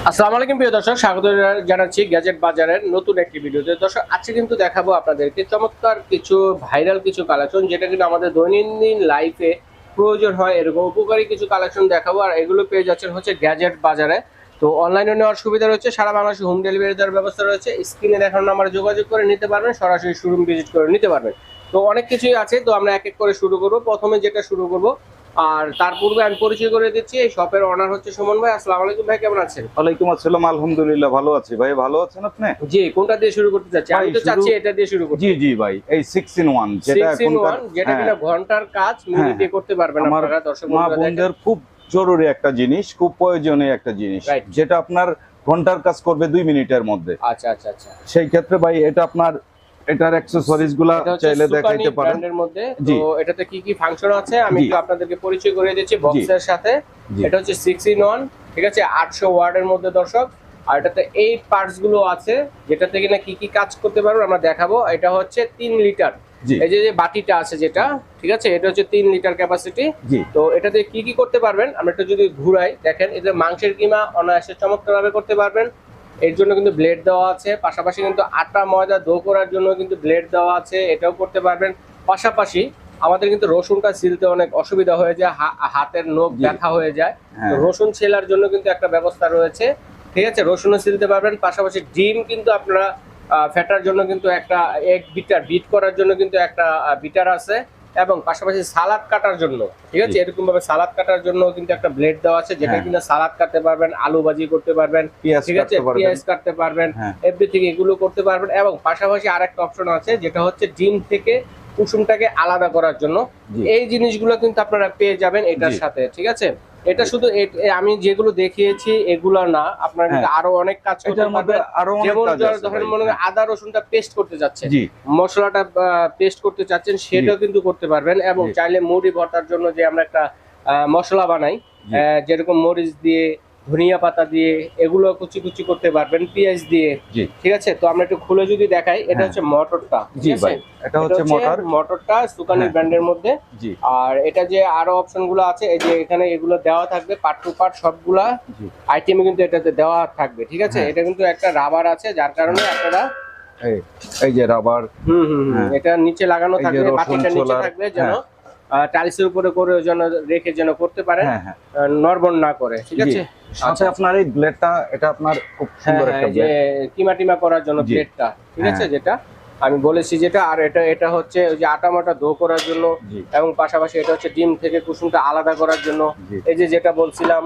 আসসালামু আলাইকুম প্রিয় দর্শক, স্বাগত জানাচ্ছি গ্যাজেট বাজারের নতুন একটি ভিডিওতে। দর্শক, আজকে কিন্তু দেখাবো আপনাদেরকে চমৎকার কিছু ভাইরাল কিছু কালেকশন, যেটা কিন্তু আমাদের দৈনন্দিন লাইফে প্রয়োজন হয়, এরকম উপকারী কিছু কালেকশন দেখাবো। আর এগুলো পেয়ে যাচ্ছেন হচ্ছে গ্যাজেট বাজারে। তো অনলাইনে নেওয়ার সুবিধা রয়েছে, সারা বাংলাদেশে হোম ডেলিভারি দেওয়ার ব্যবস্থা রয়েছে। স্ক্রিনে দেখানো নাম্বারে যোগাযোগ করে নিতে পারবেন, সরাসরি শোরুম ভিজিট করে নিতে পারবেন। তো অনেক কিছুই আছে, তো আমরা এক এক করে শুরু করবো। প্রথমে যেটা শুরু করবো, আর তার পূর্বে আমি পরিচয় করে দিচ্ছি, এই শপের অনার হচ্ছে সুমন ভাই। আসসালামু আলাইকুম ভাই, কেমন আছেন? ওয়ালাইকুম আসসালাম, আলহামদুলিল্লাহ ভালো আছি ভাই। ভালো আছেন আপনি? জি, কোনটা দিয়ে শুরু করতে চাচ্ছি? আমি তো চাচ্ছি এটা দিয়ে শুরু করতে। জি জি ভাই, এই 6 in 1 যেটা 6 in 1, যেটা কিনা ঘন্টার কাজ মিনিটে করতে পারবেন আপনারা। দর্শক মা বন্ধুরা দেখেন, বোনদের খুব জরুরি একটা জিনিস, খুব প্রয়োজনীয় একটা জিনিস, Right. যেটা আপনার ঘন্টার কাজ করবে 2 মিনিটের মধ্যে। আচ্ছা আচ্ছা আচ্ছা, সেই ক্ষেত্রে ভাই এটা আপনার এটার অ্যাকসেসরিজ গুলা এটা হচ্ছে চাইলে সুকানি দেখাইতে পারেন। ব্র্যান্ডের মধ্যে। জি। তো এটাতে কি কি ফাংশন আছে আমি জি। একটু আপনাদেরকে পরিচয় করে দিচ্ছি বক্সের সাথে। জি। এটা হচ্ছে 6 in 1, ঠিক আছে, 800 ওয়াটের মধ্যে দর্শক। আর এটাতে 8 পার্টস গুলো আছে, যেটাতে কিনা কি কি কাজ করতে পারবো আমরা দেখাবো। এটা হচ্ছে 3 লিটার। জি। এই যে যে বাটিটা আছে যেটা, ঠিক আছে, এটা হচ্ছে 3 লিটার ক্যাপাসিটি। জি। তো এটাতে কি কি করতে পারবেন আমরা একটু যদি ঘুরাই, দেখেন এতে মাংসের কিমা অনায়াসে চমৎকারভাবে করতে পারবেন। এর জন্য কিন্তু ব্লেড দেওয়া আছে, পাশাপাশি কিন্তু আটা ময়দা দো করার জন্য কিন্তু ব্লেড দেওয়া আছে, এটাও করতে পারবেন। পাশাপাশি আমাদের কিন্তু রসুনটা ছিলতে অনেক অসুবিধা হয়ে যায়, হাতের নখ জি। ব্যথা হয়ে যায়। হ্যাঁ। তো রসুন ছেলার জন্য কিন্তু একটা ব্যবস্থা রয়েছে, ঠিক আছে, রসুনও ছিলতে পারবেন। পাশাপাশি ডিম কিন্তু আপনারা ফেটার জন্য কিন্তু একটা এক বিটার বিট করার জন্য কিন্তু একটা বিটার আছে, এবং পাশাপাশি সালাদ কাটার জন্য, ঠিক আছে, জি। এরকম ভাবে সালাদ কাটার জন্য কিন্তু একটা ব্লেড দেওয়া আছে, যেটা হ্যাঁ। কিনা সালাদ কাটতে পারবেন, আলু ভাজি করতে পারবেন, পেঁয়াজ ঠিক আছে, কাটতে পারবেন। পেঁয়াজ কাটতে পারবেন, হ্যাঁ। এভরিথিং এগুলো করতে পারবেন। এবং পাশাপাশি আরেকটা অপশন আছে, যেটা হচ্ছে ডিম থেকে কুসুমটাকে আলাদা করার জন্য। জি। এই জিনিসগুলো কিন্তু আপনারা পেয়ে যাবেন এটার জি। সাথে, ঠিক আছে। এটা শুধু আমি যেগুলো দেখিয়েছি এগুলো না, আপনারা কিন্তু হ্যাঁ। আরো অনেক কাজ করতে এটার মধ্যে পারবেন। আরো অনেক যেমন কাজ আছে ধরেন ভাই। মনে করেন আদা রসুনটা পেস্ট করতে যাচ্ছেন, জি। মশলাটা পেস্ট করতে চাচ্ছেন, সেটাও কিন্তু করতে পারবেন। এবং জি। চাইলে মুড়ি ভর্তার জন্য যে আমরা একটা মশলা বানাই, জি। যেরকম মরিচ দিয়ে, ধনিয়া পাতা দিয়ে, এগুলো কুচি কুচি করতে পারবেন, পেঁয়াজ দিয়ে, জি। ঠিক আছে। তো আমরা একটু খুলে যদি দেখাই, এটা হ্যাঁ। হচ্ছে মটরটা, জি ঠিক আছে, ভাই, এটা হচ্ছে মটরটা সুকানি হ্যাঁ। ব্র্যান্ডের মধ্যে। জি। আর এটা যে আরো অপশন গুলো আছে, এই যে এখানে এগুলো দেওয়া থাকবে পার্ট টু পার্ট, সবগুলা জি। আইটেমে কিন্তু এটাতে দেওয়া থাকবে, ঠিক আছে। হ্যাঁ। এটা কিন্তু একটা রাবার আছে, যার কারণে আপনারা এই যে রাবার। হ্যাঁ। এটা নিচে লাগানো এই যে থাকবে, রসুন বাটিটা নিচে ছোলার, থাকবে, যেন হ্যাঁ। টাইলসের উপরে করে যেন রেখে যেন করতে পারেন, হ্যাঁ, হ্যাঁ। নড়বড় না করে, ঠিক আছে। সাথে আপনার এই ব্লেডটা, এটা আপনার খুব সুন্দর একটা যে ব্লেড। কিমা টিমা করার জন্য জি। ব্লেডটা, ঠিক আছে, হ্যাঁ। যেটা আমি বলেছি যেটা। আর এটা হচ্ছে ওই যে আটা মাটা দো করার জন্য, জি। এবং পাশাপাশি এটা হচ্ছে ডিম থেকে কুসুমটা আলাদা করার জন্য। জি। এই যে যেটা বলছিলাম,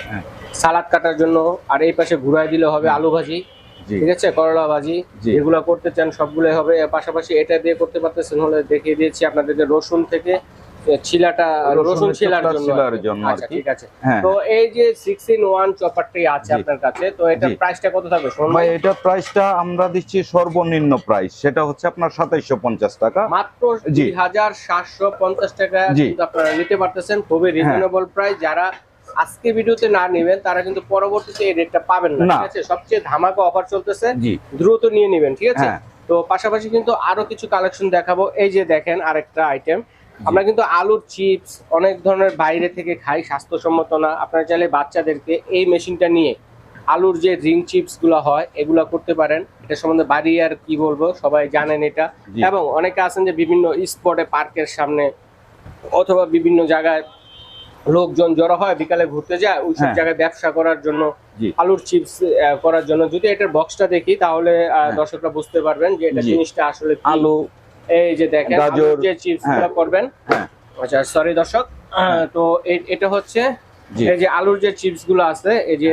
হ্যাঁ। সালাদ কাটার জন্য। আর এই পাশে ঘুরাই দিলে হবে আলু ভাজি, জি। ঠিক আছে, করলা ভাজি, জি। যেগুলো করতে চান সবগুলোই হবে। এর পাশাপাশি এটা দিয়ে করতে পারতেছেন হলে দেখিয়ে দিয়েছি আপনাদেরকে, রসুন থেকে ছিলাটা, রসুন ছিলার জন্য আর কি। আচ্ছা, ঠিক আছে। হ্যাঁ। তো এই যে 6 in 1 চপারটি আছে জি। আপনার কাছে, তো এটার জি। প্রাইসটা কত থাকবে শোন ভাই, এটা প্রাইসটা আমরা দিচ্ছি সর্বনিম্ন প্রাইস, সেটা হচ্ছে আপনার 2750 টাকা। মাত্র জি। 2750 টাকা জি। কিন্তু আপনারা নিতে পারতেছেন, খুবই রিজনেবল প্রাইস। যারা আজকে ভিডিওতে না নেবেন তারা কিন্তু পরবর্তীতে এই রেটটা পাবেন না, না। ঠিক আছে। সবচেয়ে ধামাকা অফার চলতেছে, জি। দ্রুত নিয়ে নেবেন, ঠিক আছে। হ্যাঁ। তো পাশাপাশি কিন্তু আরো কিছু কালেকশন দেখাবো। এই যে দেখেন আরেকটা আইটেম, আমরা কিন্তু আলুর চিপস অনেক ধরনের বাইরে থেকে খাই, স্বাস্থ্যসম্মত না। আপনারা চাইলে বাচ্চাদেরকে এই মেশিনটা নিয়ে আলুর যে রিং চিপস গুলো হয় এগুলা করতে পারেন। এটা সম্বন্ধে বাড়ি আর কি বলবো, সবাই জানেন এটা। জি। এবং অনেকে আছেন যে বিভিন্ন স্পটে, পার্কের সামনে অথবা বিভিন্ন জায়গায় লোকজন জড়ো হয়, বিকালে ঘুরতে যায়, ওইসব হ্যাঁ। জায়গায় ব্যবসা করার জন্য, জি। আলুর চিপস করার জন্য। যদি এটার বক্সটা দেখি তাহলে হ্যাঁ। দর্শকরা বুঝতে পারবেন যে এটা জি। জিনিসটা আসলে কি। আলু, এই যে দেখেন গাজর, আলুর যে চিপস গুলো হ্যাঁ। করবেন। হ্যাঁ। আচ্ছা, সরি দর্শক, তো এটা হচ্ছে জি। এই যে আলুর যে চিপস গুলো আছে, এই যে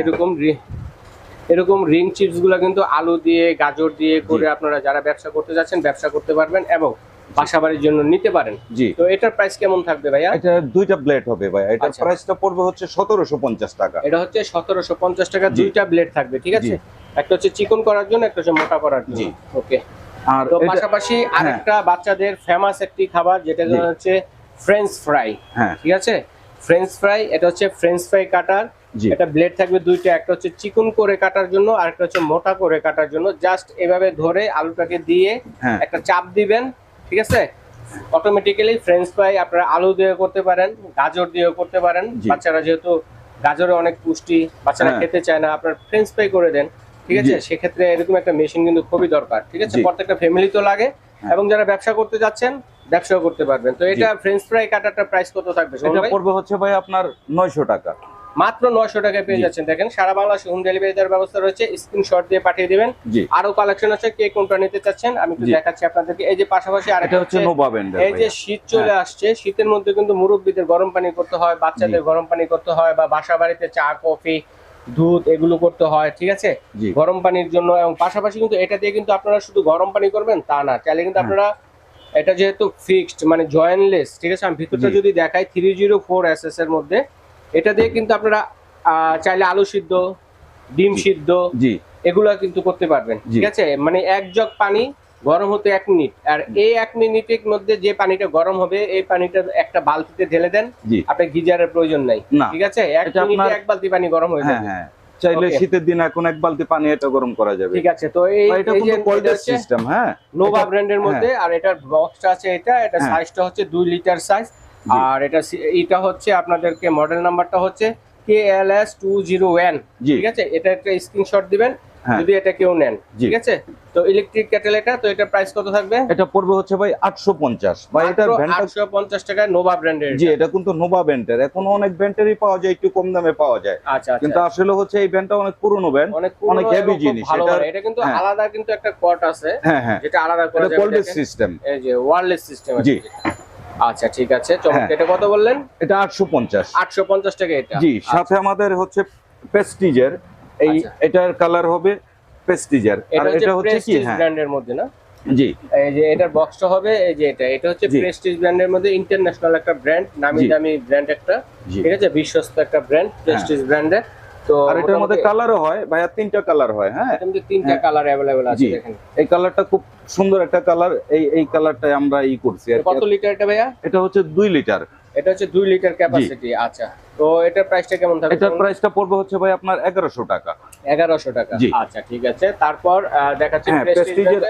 এরকম রিং চিপস গুলো কিন্তু আলু দিয়ে, গাজর দিয়ে করে আপনারা যারা ব্যবসা করতে যাচ্ছেন ব্যবসা করতে পারবেন, এবং বাসাবাড়ির জন্য নিতে পারেন। জি। তো এটার প্রাইস কেমন থাকবে ভাইয়া? এটা দুইটা ব্লেড হবে ভাই, এটার আচ্ছা। প্রাইসটা পড়বে হচ্ছে 1750 টাকা। এটা হচ্ছে 1750 টাকা, জি। দুইটা ব্লেড থাকবে, ঠিক আছে। জি। একটা হচ্ছে চিকন করার জন্য, একটা হচ্ছে মোটা করার জন্য। জি। ওকে। আর তো এটা- পাশাপাশি আরেকটা বাচ্চাদের ফেমাস একটি খাবার, যেটা জি। হচ্ছে ফ্রেঞ্চ ফ্রাই, হ্যাঁ। ঠিক আছে। ফ্রেঞ্চ ফ্রাই, এটা হচ্ছে ফ্রেঞ্চ ফ্রাই কাটার। জি। এটা ব্লেড থাকবে দুইটা, একটা হচ্ছে চিকন করে কাটার জন্য, আর একটা হচ্ছে মোটা করে কাটার জন্য। জাস্ট এভাবে ধরে আলুটাকে দিয়ে হ্যাঁ। একটা চাপ দিবেন, ঠিক আছে। অটোমেটিক্যালি ফ্রেঞ্চ ফ্রাই আপনারা আলু দিয়ে করতে পারেন, গাজর দিয়েও করতে পারেন। জি। বাচ্চারা যেহেতু গাজরে অনেক পুষ্টি, বাচ্চারা হ্যাঁ। খেতে চায় না, আপনার ফ্রেঞ্চ ফ্রাই করে দেন, ঠিক আছে, জি। সেক্ষেত্রে এরকম একটা মেশিন কিন্তু খুবই দরকার, ঠিক আছে, জি। প্রত্যেকটা ফ্যামিলি তো লাগে। হ্যাঁ। এবং যারা ব্যবসা করতে যাচ্ছেন ব্যবসাও করতে পারবেন। তো এটা ফ্রেঞ্চ ফ্রাই কাটারটা প্রাইস কত থাকবে সুমন এটা ভাই? পড়বে হচ্ছে ভাই আপনার 900 টাকা। মাত্র 900 টাকায় পেয়ে জি। যাচ্ছেন। দেখেন সারা বাংলাদেশে হোম ডেলিভারি দেওয়ার ব্যবস্থা রয়েছে, স্ক্রিনশট দিয়ে পাঠিয়ে দিবেন। জি। আরো কালেকশন আছে, কে কোনটা নিতে চাচ্ছেন আমি একটু জি। দেখাচ্ছি আপনাদেরকে। এই যে পাশাপাশি আরেকটা এটা হচ্ছে নোভা ব্র্যান্ডের এই যে ভাইয়া। শীত চলে আসছে, শীতের মধ্যে কিন্তু মুরব্বিদের গরম পানি করতে হয়, বাচ্চাদের গরম পানি করতে হয়, বা বাসা বাড়িতে চা কফি দুধ এগুলো করতে হয়, ঠিক আছে, জি। গরম পানির জন্য। এবং পাশাপাশি কিন্তু এটা দিয়ে কিন্তু আপনারা শুধু গরম পানি করবেন তা না, চাইলে কিন্তু আপনারা এটা যেহেতু ফিক্সড মানে জয়েন্টলেস, ঠিক আছে, আমি ভিতরটা জি। যদি দেখাই 304 এসএস এর মধ্যে, এটা দিয়ে কিন্তু আপনারা চাইলে আলু সিদ্ধ, ডিম জি। সিদ্ধ জি। এগুলা কিন্তু করতে পারবেন, জি। ঠিক আছে। মানে এক জগ পানি গরম হতে 1 মিনিট, আর এই 1 মিনিটের মধ্যে যে পানিটা গরম হবে এই পানিটা একটা বালতিতে ঢেলে দেন, জি। আপনার গিজারের প্রয়োজন নাই, না। ঠিক আছে, 1 এটা মিনিটে আপনার- 1 বালতি পানি গরম হয়ে হ্যাঁ যাবে। হ্যাঁ, চাইলে Okay. শীতের দিন এখন 1 বালতি পানি এটা গরম করা যাবে। ঠিক আছে, তো এই এটা এই যে কিন্তু কোল্ড সিস্টেম। হ্যাঁ, নোভা এটা- ব্র্যান্ডের মধ্যে, আর এটার বক্সটা আছে এটা হ্যাঁ। সাইজটা হচ্ছে 2 লিটার সাইজ। জি। আর এটা হচ্ছে আপনাদেরকে মডেল নাম্বারটা হচ্ছে KLS 201, জি। ঠিক আছে, এটা একটা স্ক্রিনশট দিবেন হ্যাঁ। যদি এটা কেউ নেন, জি। ঠিক আছে। তো ইলেকট্রিক কেটেল এটা, তো এটা প্রাইস কত থাকবে? এটা পড়বে হচ্ছে ভাই 850 ভাই। মাত্র এটার ব্র্যান্ডটা 850 টাকায় নোভা ব্র্যান্ডের। জি, এটা কিন্তু নোভা ব্র্যান্ডের। এখন অনেক ব্র্যান্ডেরই পাওয়া যায়, একটু কম দামে পাওয়া যায়, আচ্ছা আচ্ছা, কিন্তু আসলে হচ্ছে এই ব্র্যান্ডটা অনেক পুরনো ব্র্যান্ড, অনেক অনেক পুরনো হেভি এবং খুব জিনিস। ভালো এটা মানের। এটা কিন্তু হ্যাঁ। আলাদা কিন্তু একটা কট আছে হ্যাঁ হ্যাঁ, যেটা আলাদা করা এটা যাবে, কোল্ড দেখেন। সিস্টেম। এই যে ওয়্যারলেস সিস্টেম জি। আচ্ছা ঠিক আছে, চমৎকার। হ্যাঁ। এটা কত বললেন? এটা 850। 850 টাকা এটা। জি, সাথে আমাদের হচ্ছে প্রেস্টিজের এই আচ্ছা। এটার কালার হবে প্রেস্টিজের। আর এটা এটা হচ্ছে কি, প্রেস্টিজ হ্যাঁ ব্র্যান্ডের মধ্যে না? জি এই যে এটার বক্সটা হবে এই যে এটা হচ্ছে জি। প্রেস্টিজ ব্র্যান্ডের মধ্যে, ইন্টারন্যাশনাল একটা ব্র্যান্ড, নামি জি। দামি ব্র্যান্ড একটা, জি। ঠিক আছে, বিশ্বস্ত একটা ব্র্যান্ড, প্রেস্টিজ ব্র্যান্ডের। তো আর এটার মধ্যে কালারও হয় ভাইয়া, 3টা কালার হয়। হ্যাঁ, এটার মধ্যে 3টা হ্যাঁ। কালার अवेलेबल আছে, জি। দেখেন। এই কালারটা খুব সুন্দর একটা কালার। এই কালারটাই আমরা করছি আর কি। কত লিটার এটা ভাইয়া? এটা হচ্ছে 2 লিটার। এটা হচ্ছে 2 লিটার ক্যাপাসিটি। আচ্ছা, তো এটার প্রাইসটা কেমন থাকবে? এটার প্রাইসটা পড়বে হচ্ছে ভাই আপনার 1100 টাকা। 1100 টাকা। জি। আচ্ছা ঠিক আছে, তারপর দেখাচ্ছি হ্যাঁ, প্রেস্টিজ প্রেস্টিজের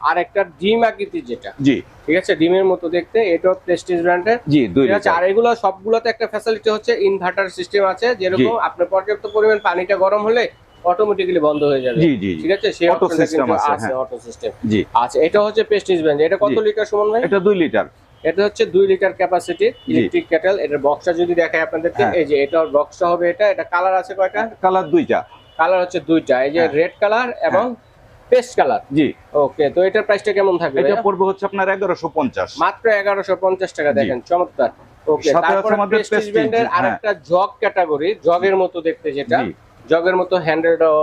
আরেকটা ডিম আকৃতির যেটা, জি ঠিক আছে, ডিমের মতো দেখতে, এটাও প্রেস্টিজ ব্র্যান্ডের। জি 2 ঠিক আছে, লিটার। আর এগুলো সবগুলোতে একটা ফ্যাসিলিটি হচ্ছে ইনভার্টার সিস্টেম আছে, যেরকম আপনার পর্যাপ্ত পরিমাণ পানিটা গরম হলে অটোমেটিক্যালি বন্ধ হয়ে যাবে। জি জি ঠিক আছে, সেই অটো অপশনটা সিস্টেম কিন্তু আছে। আছে, হ্যাঁ অটো সিস্টেম। জি, আচ্ছা, এটা হচ্ছে প্রেস্টিজ ব্র্যান্ড। এটা কত জি। লিটার সুমন ভাই? এটা 2 লিটার। এটা হচ্ছে 2 লিটার ক্যাপাসিটি ইলেকট্রিক কেটেল। এটার বক্সটা যদি দেখাই আপনাদেরকে, হ্যাঁ। এই যে এটার বক্সটা হবে এটা কালার আছে কয়টা? কালার 2টা। কালার হচ্ছে 2টা, এই যে হ্যাঁ। রেড কালার এবং পেস্ট কালার। জি, ওকে, তো এটার প্রাইসটা কেমন থাকবে? এটা ভাইয়া? পড়বে হচ্ছে আপনার 1150। মাত্র 1150 টাকা, জি। দেখেন চমৎকার। ওকে, সাথে আছে তারপরে আমাদের প্রেস্টিজ Prestige, ব্র্যান্ডের হ্যাঁ। আরেকটা জগ ক্যাটাগরি, জগের মতো দেখতে, যেটা জি। জগের মতো হ্যান্ডেলটাও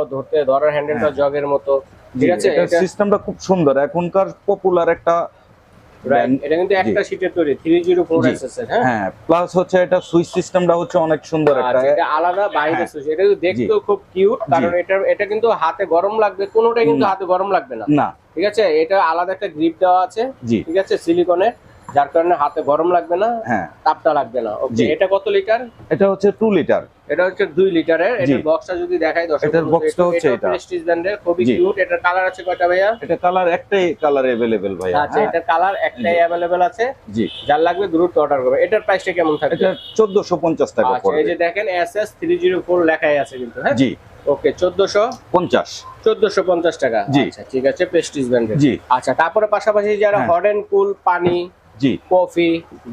ধরার হ্যান্ডেলটা হ্যাঁ। জগের মতো, জি, ঠিক আছে। এটার সিস্টেমটা খুব সুন্দর, এখনকার পপুলার একটা Right, brand। এটা কিন্তু একটা শীটের তৈরি 304 জি। এসএস এর, হ্যাঁ। হ্যাঁ, প্লাস হচ্ছে এটা সুইচ সিস্টেমটা হচ্ছে অনেক সুন্দর একটা। আচ্ছা, এটা আলাদা বাইরে হ্যাঁ। সুইচ, এটা কিন্তু দেখতেও খুব কিউট, কারণ এটা কিন্তু হাতে গরম লাগবে, কোনোটাই কিন্তু হাতে গরম লাগবে না, না, ঠিক আছে। এটা আলাদা একটা গ্রিপ দেওয়া আছে, জি ঠিক আছে, সিলিকনের, যার কারণে হাতে গরম লাগবে না, হ্যাঁ, তাপটা লাগবে না। ওকে, জি। এটা কত লিটার? এটা হচ্ছে 2 লিটার। এটা হচ্ছে 2 লিটারের। এটার বক্সটা যদি দেখাই দর্শক, এটার বক্সটা হচ্ছে এটা। প্রেস্টিজ ব্র্যান্ডের, খুবই জি। কিউট। এটার কালার আছে কয়টা ভাইয়া? এটা কালার একটাই কালার अवेलेबल ভাইয়া। আচ্ছা, হ্যাঁ, এটার কালার একটাই জি। अवेलेबल আছে, জি, যার লাগবে দ্রুত অর্ডার করবে। এটার প্রাইসটা কেমন থাকবে? এটা 1450 টাকা আচ্ছা, পড়বে। এই যে দেখেন SS 304 লেখাই আছে কিন্তু, হ্যাঁ। জি, ওকে, 1450 টাকা। জি। আচ্ছা ঠিক আছে, প্রেস্টিজ ব্র্যান্ডের। জি। আচ্ছা, তারপরে পাশাপাশি যারা হ্যাঁ। হট এন্ড কুল পানি, জি, কফি,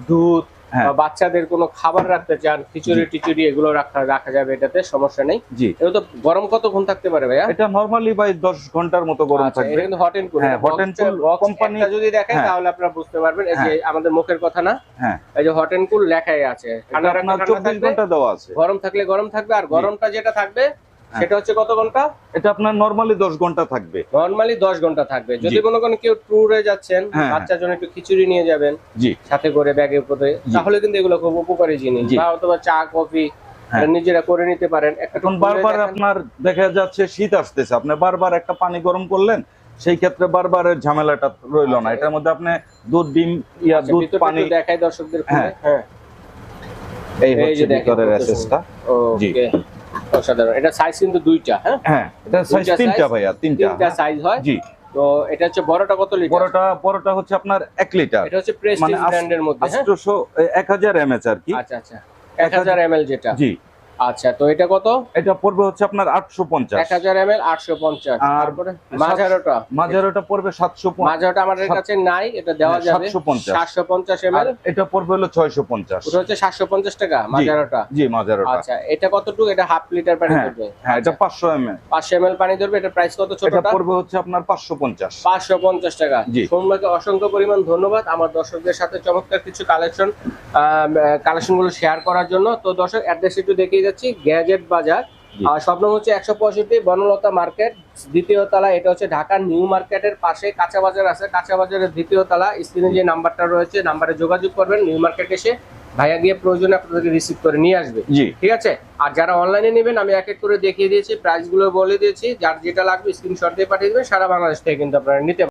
দুধ, হ্যাঁ। বা বাচ্চাদের কোনো খাবার রাখতে চান, খিচুড়ি টিচুড়ি এগুলো রাখা যাবে, এটাতে সমস্যা নেই। জি। এটা তো গরম কতক্ষণ থাকতে পারে ভাইয়া? এটা নরমালি ভাই 10 ঘন্টার মতো গরম আচ্ছা, থাকবে। এটা কিন্তু হট এন্ড কুল। হ্যাঁ, hot and cool কোম্পানি যদি দেখেন হ্যাঁ। তাহলে আপনারা বুঝতে পারবেন, এই যে আমাদের মুখের কথা না, হ্যাঁ, এই যে হট এন্ড কুল লেখাই আছে। এটা ঠান্ডা আপনার রাখলে ঠান্ডা 24 থাকবে, ঘন্টা দেওয়া আছে। গরম থাকলে গরম থাকবে, আর গরমটা যেটা থাকবে সেটা হচ্ছে কত ঘন্টা? এটা আপনার নরমালি 10 ঘন্টা থাকবে। নরমালি 10 ঘন্টা থাকবে। যদি জি। কোনো কেউ ট্যুরে যাচ্ছেন, হ্যাঁ, বাচ্চার জন্য একটু খিচুড়ি নিয়ে যাবেন জি, সাথে করে ব্যাগে করে, জি। তাহলে কিন্তু এগুলো খুব উপকারী জিনিস। জি। বা অথবা চা কফি হ্যাঁ। নিজেরা করে নিতে পারেন। একটা এখন ট্যুরে বারবার দেখেন- আপনার দেখা যাচ্ছে শীত আসতেছে, আপনি বারবার একটা পানি গরম করলেন, সেই ক্ষেত্রে বারবারের ঝামেলাটা রইলো না। এটার মধ্যে আপনি দুধ, ডিম, আচ্ছা, দুধ, ভিতরটা পানি। একটু দেখাই দর্শকদের খুলে। হ্যাঁ। হ্যাঁ, এই এই হচ্ছে যে দেখেন ভিতরের কত অ্যাসেসটা। জি। ওকে, অসাধারণ। এটা সাইজ কিন্তু দুইটা, হ্যাঁ, হ্যাঁ, এটা সাইজ দুইটা 3টা size? ভাইয়া, 3টা। তিনটা সাইজ হয়। জি, তো এটা হচ্ছে বড়টা কত লিটার? বড়টা হচ্ছে আপনার 1 লিটার। এটা হচ্ছে প্রেস্টিজ মানে ব্র্যান্ডের মধ্যে, হ্যাঁ। 800 1000 mAh আর কি। আচ্ছা আচ্ছা, 1000 ml যেটা। জি, আচ্ছা, তো এটা কত? এটা পড়বে হচ্ছে আপনার 850। 1000 ml 850। আর তারপরে মাঝারোটা, মাঝারোটা পড়বে 750। মাঝারোটা আমাদের কাছে নাই, এটা দেওয়া যাবে 750 ml। এটা পড়বে হলো 650। ওটা হচ্ছে 750 টাকা মাঝারোটা। জি মাঝারোটা। আচ্ছা, এটা কতটুকু? এটা হাফ লিটার পানি ধরবে। হ্যাঁ, এটা 500 ml। 500 ml পানি ধরবে। এটা প্রাইস কত? এটা ছোটটা পড়বে হচ্ছে আপনার 550। 550 টাকা। জি। সোমবারকে অসংখ্য পরিমাণ ধন্যবাদ আমার দর্শকদের সাথে চমৎকার কিছু কালেকশনগুলো শেয়ার করার জন্য। তো দর্শক, অ্যাড্রেস একটু দেখিয়ে যাচ্ছি, গ্যাজেট বাজার। আর শপ নম্বর হচ্ছে 165 বনলতা মার্কেট, দ্বিতীয় তলা। এটা হচ্ছে ঢাকা নিউ মার্কেটের পাশে কাঁচা বাজার আছে, কাঁচা বাজারের দ্বিতীয় তলা। স্ক্রিনে যে নাম্বারটা রয়েছে, নাম্বারে যোগাযোগ করবেন। নিউ মার্কেট এসে ভাইয়া গিয়ে প্রয়োজনে আপনাদেরকে রিসিভ করে নিয়ে আসবে। জি, ঠিক আছে। আর যারা অনলাইনে নেবেন, আমি এক এক করে দেখিয়ে দিয়েছি, প্রাইসগুলো বলে দিয়েছি। যার যেটা লাগবে স্ক্রিনশট দিয়ে পাঠিয়ে দেবেন। সারা বাংলাদেশ থেকে কিন্তু আপনারা নিতে